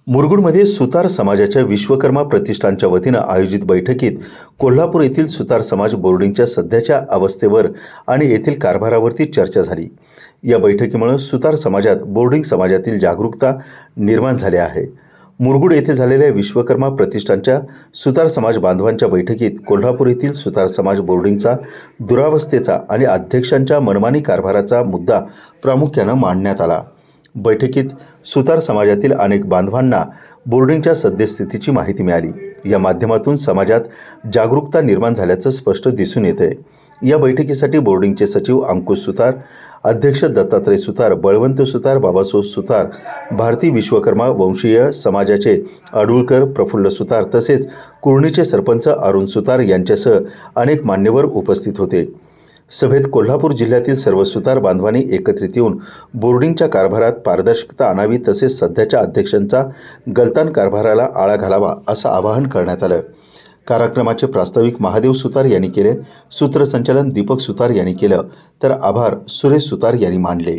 मुरगुडमध्ये सुतार समाजाच्या विश्वकर्मा प्रतिष्ठानच्या वतीनं आयोजित बैठकीत कोल्हापूर येथील सुतार समाज बोर्डिंगच्या सध्याच्या अवस्थेवर आणि येथील कारभारावरती चर्चा झाली। या बैठकीमुळे सुतार समाजात बोर्डिंग समाजातील जागरूकता निर्माण झाली आहे। मुरगुड येथे झालेल्या विश्वकर्मा प्रतिष्ठानच्या सुतार समाज बांधवांच्या बैठकीत कोल्हापूर येथील सुतार समाज बोर्डिंगचा दुरावस्थेचा आणि अध्यक्षांच्या मनमानी कारभाराचा मुद्दा प्रामुख्याने मांडण्यात आला। बैठकीत सुतार समाजातील अनेक बांधवांना बोर्डिंगच्या सद्यस्थितीची माहिती मिळाली। या माध्यमातून समाजात जागरूकता निर्माण झाल्याचं स्पष्ट दिसून येते। या बैठकीसाठी बोर्डिंगचे सचिव अंकुश सुतार, अध्यक्ष दत्तात्रय सुतार, बळवंत सुतार, बाबासाहेब सुतार, भारती विश्वकर्मा वंशीय समाजाचे अडुळकर प्रफुल्ल सुतार तसेच कुर्णीचे सरपंच अरुण सुतार यांच्यासह अनेक मान्यवर उपस्थित होते। सभेत कोल्हापूर जिल्ह्यातील सर्व सुतार बांधवांनी एकत्रित येऊन बोर्डिंगच्या कारभारात पारदर्शकता आणावी तसेच सध्याच्या अध्यक्षांचा गलतान कारभाराला आळा घालावा असं आवाहन करण्यात आलं। कार्यक्रमाचे प्रास्ताविक महादेव सुतार यांनी केले, सूत्रसंचालन दीपक सुतार यांनी केलं, तर आभार सुरेश सुतार यांनी मानले।